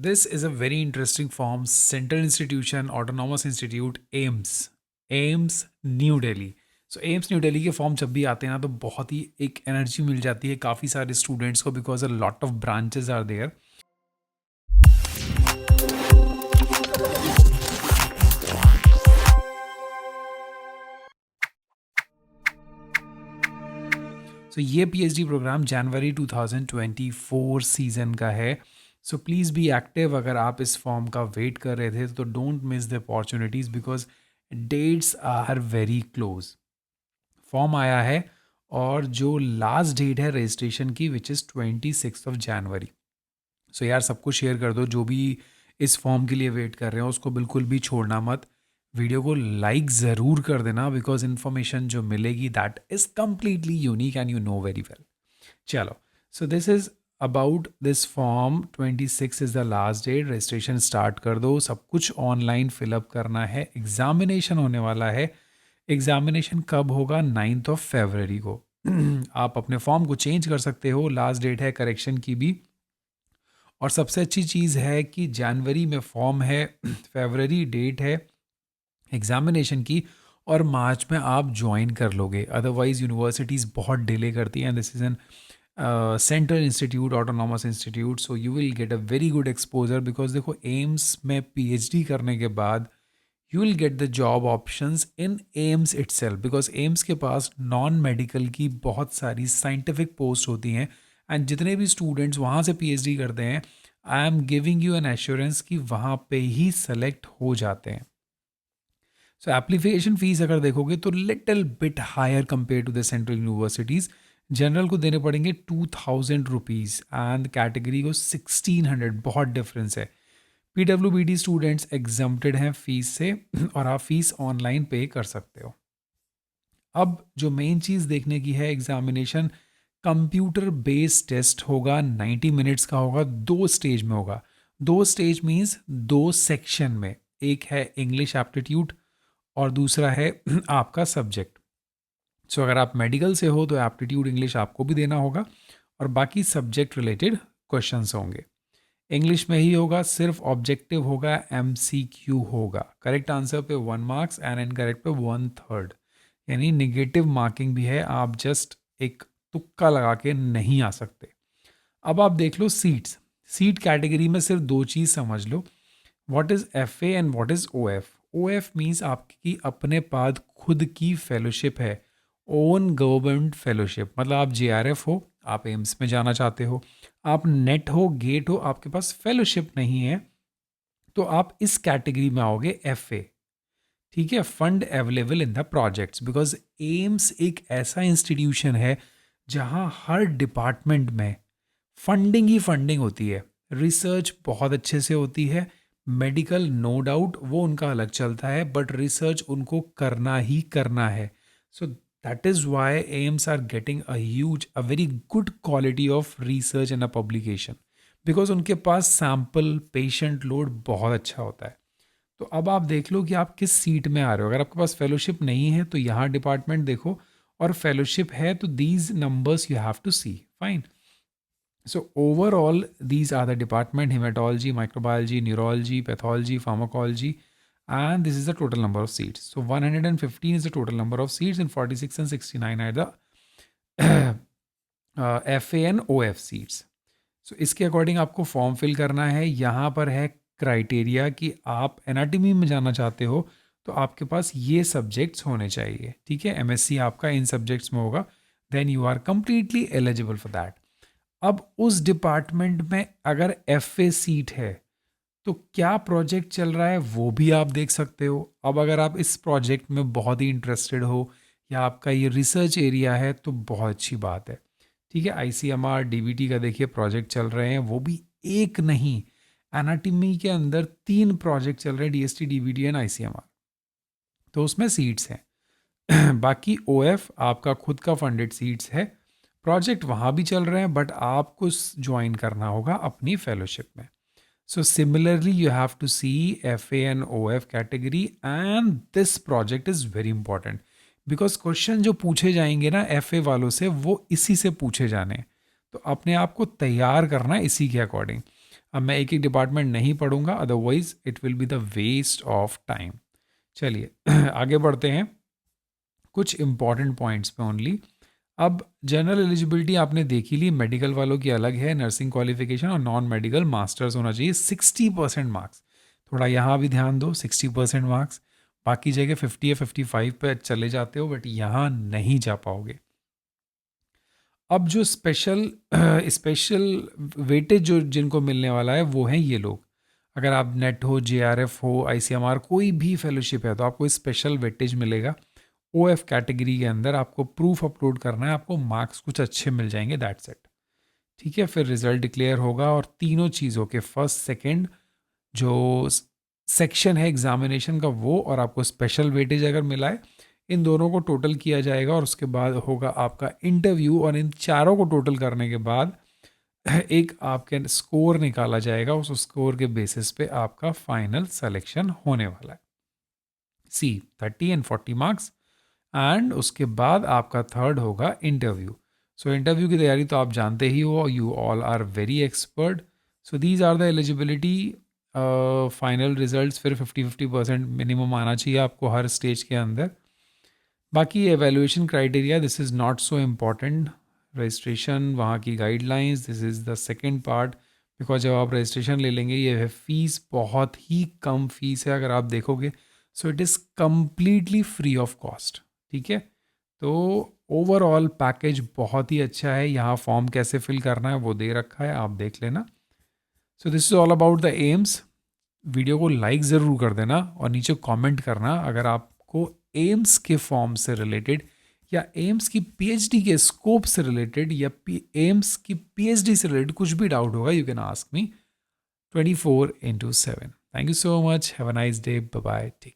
This is a very interesting form, Central Institution Autonomous Institute, AIIMS AIIMS New Delhi. So AIIMS New Delhi के form जब भी आते हैं ना तो बहुत ही एक एनर्जी मिल जाती है काफ़ी सारे स्टूडेंट्स को, because a lot of branches are there. So ये पीएचडी प्रोग्राम जनवरी 2024 सीज़न का है. So please be active. अगर आप इस फॉर्म का वेट कर रहे थे तो don't miss the opportunities, because dates are very close. Form आया है और जो लास्ट डेट है रजिस्ट्रेशन की विच इज़ 26 ऑफ जनवरी. सो यार सबको शेयर कर दो, जो भी इस फॉर्म के लिए वेट कर रहे हो उसको बिल्कुल भी छोड़ना मत. वीडियो को लाइक ज़रूर कर देना, बिकॉज इन्फॉर्मेशन जो मिलेगी that is completely unique and you know very well. चलो, so this is about this form. 26 is the last date. Registration start कर दो. सब कुछ ऑनलाइन फिलअप करना है. एग्जामिनेशन होने वाला है. एग्जामिनेशन कब होगा? 9th ऑफ फरवरी को. आप अपने फॉर्म को चेंज कर सकते हो. लास्ट डेट है करेक्शन की भी. और सबसे अच्छी चीज़ है कि जनवरी में फॉर्म है, फरवरी डेट है एग्जामिनेशन की, और मार्च में आप ज्वाइन कर लोगे. अदरवाइज़ यूनिवर्सिटीज़ बहुत डिले करती हैं. This is an central institute, autonomous institute, so you will get a very good exposure. Because देखो, एम्स में पीएचडी करने के बाद you will get the job options in AIIMS itself, because AIIMS के पास non medical की बहुत सारी scientific post होती हैं. एंड जितने भी स्टूडेंट्स वहाँ से पीएचडी करते हैं, I am giving you N assurance कि वहाँ पे ही सेलेक्ट हो जाते हैं. सो एप्लीकेशन फ़ीस अगर देखोगे तो little bit higher compare to the central universities. General को देने पड़ेंगे 2000 रुपीज़ एंड कैटेगरी को 1600. बहुत डिफरेंस है. पीडब्ल्यूबीडी स्टूडेंट्स एग्जम्प्टेड हैं फीस से और आप फीस ऑनलाइन पे कर सकते हो. अब जो मेन चीज़ देखने की है, एग्जामिनेशन कंप्यूटर बेस्ड टेस्ट होगा. 90 मिनट्स का होगा. 2 स्टेज में होगा. 2 स्टेज मीन्स 2 सेक्शन में. एक है इंग्लिश एप्टीट्यूड और दूसरा है आपका सब्जेक्ट. सो अगर आप मेडिकल से हो तो एप्टीट्यूड इंग्लिश आपको भी देना होगा और बाकी सब्जेक्ट रिलेटेड क्वेश्चंस होंगे. इंग्लिश में ही होगा. सिर्फ ऑब्जेक्टिव होगा, एमसीक्यू होगा. करेक्ट आंसर पे 1 मार्क्स एंड इनकरेक्ट पे 1/3. यानी निगेटिव मार्किंग भी है. आप जस्ट एक तुक्का लगा के नहीं आ सकते. अब आप देख लो सीट्स. सीट कैटेगरी में सिर्फ 2 चीज़ समझ लो. What is F A and what is O F. O F means आपकी अपने पास खुद की फेलोशिप है, ओन गवर्नमेंट फेलोशिप. मतलब आप जेआरएफ हो, आप एम्स में जाना चाहते हो, आप नेट हो, गेट हो, आपके पास फेलोशिप नहीं है, तो आप इस कैटेगरी में आओगे, एफ ए. ठीक है. Fund available in the projects. Because AIIMS एक ऐसा इंस्टीट्यूशन है जहाँ हर डिपार्टमेंट में फंडिंग ही फंडिंग होती है. रिसर्च बहुत अच्छे से होती है. मेडिकल नो डाउट वो उनका अलग चलता है, बट रिसर्च उनको करना ही करना है. So that is why AIIMS are getting a huge, a very good quality of research and a publication, because उनके पास सैम्पल पेशेंट लोड बहुत अच्छा होता है. तो अब आप देख लो कि आप किस सीट में आ रहे हो. अगर आपके पास फेलोशिप नहीं है तो यहाँ डिपार्टमेंट देखो, और फेलोशिप है तो these numbers you have to see. Fine. So overall, these are the department: hematology, microbiology, neurology, pathology, pharmacology, and this is the total number of seats. So 115 is the total number of seats, and 46 and 69 are the FA and OF seats. So इसके according आपको form fill करना है. यहाँ पर है criteria कि आप anatomy में जाना चाहते हो तो आपके पास ये सब्जेक्ट्स होने चाहिए. ठीक है. एमएससी आपका इन सब्जेक्ट्स में होगा. Then you are completely eligible for that. अब उस डिपार्टमेंट में अगर एफए सीट है तो क्या प्रोजेक्ट चल रहा है वो भी आप देख सकते हो. अब अगर आप इस प्रोजेक्ट में बहुत ही इंटरेस्टेड हो या आपका ये रिसर्च एरिया है तो बहुत अच्छी बात है. ठीक है. आईसीएमआर डीबीटी का देखिए प्रोजेक्ट चल रहे हैं, वो भी एक नहीं, एनाटॉमी के अंदर 3 प्रोजेक्ट चल रहे हैं, डीएसटी, डीबीटी एंड आईसीएमआर. तो उसमें सीट्स हैं. बाकी ओएफ आपका खुद का फंडेड सीट्स है. प्रोजेक्ट वहाँ भी चल रहे हैं बट आपको ज्वाइन करना होगा अपनी फेलोशिप में. So similarly you have to see F A and O F category, and this project is very important because question जो पूछे जाएंगे ना एफ ए वालों से वो इसी से पूछे जाने हैं. तो अपने आप को तैयार करना है इसी के अकॉर्डिंग. अब मैं एक एक डिपार्टमेंट नहीं पढ़ूंगा, otherwise it will be the waste of time. चलिए आगे बढ़ते हैं कुछ इंपॉर्टेंट पॉइंट्स पे ओनली। अब जनरल एलिजिबिलिटी आपने देखी ली, मेडिकल वालों की अलग है, नर्सिंग क्वालिफिकेशन और नॉन मेडिकल मास्टर्स होना चाहिए, 60% मार्क्स। थोड़ा यहाँ भी ध्यान दो, 60% मार्क्स। बाकी जगह 50 या 55 पे चले जाते हो, बट यहाँ नहीं जा पाओगे। अब जो स्पेशल वेटेज जो जिनको मिलने वाला है वो हैं ये लोग। अगर आप नेट हो, जेआरएफ हो, आईसीएमआर कोई भी फेलोशिप है तो आपको स्पेशल वेटेज मिलेगा। ओएफ कैटेगरी के अंदर आपको प्रूफ अपलोड करना है, आपको मार्क्स कुछ अच्छे मिल जाएंगे, दैट्स इट। ठीक है, फिर रिजल्ट डिक्लेयर होगा और तीनों चीज़ों के फर्स्ट सेकंड जो सेक्शन है एग्जामिनेशन का वो, और आपको स्पेशल वेटेज अगर मिला है, इन दोनों को टोटल किया जाएगा और उसके बाद होगा आपका इंटरव्यू, और इन चारों को टोटल करने के बाद एक आपके स्कोर निकाला जाएगा, उस स्कोर के बेसिस पे आपका फाइनल सिलेक्शन होने वाला है। सी 30 एंड 40 मार्क्स, एंड उसके बाद आपका थर्ड होगा इंटरव्यू। सो इंटरव्यू की तैयारी तो आप जानते ही हो, you all are very expert. So these are the eligibility. Final results फिर 50-50% मिनिमम आना चाहिए आपको हर स्टेज के अंदर। बाकी evaluation criteria, this is not so important. Registration, वहाँ की guidelines, this is the second part. Because जब आप रजिस्ट्रेशन ले लेंगे, ये फ़ीस बहुत ही कम फीस है अगर आप देखोगे। So it is completely free of cost. ठीक है, तो ओवरऑल पैकेज बहुत ही अच्छा है। यहाँ फॉर्म कैसे फिल करना है वो दे रखा है, आप देख लेना। सो this is all about the AIIMS. Video को लाइक ज़रूर कर देना और नीचे कमेंट करना अगर आपको एम्स के फॉर्म से रिलेटेड या एम्स की पीएचडी के स्कोप से रिलेटेड या एम्स की पीएचडी से रिलेटेड कुछ भी डाउट होगा, you can ask me 24/7। Thank you so much, have a nice day, bye bye, take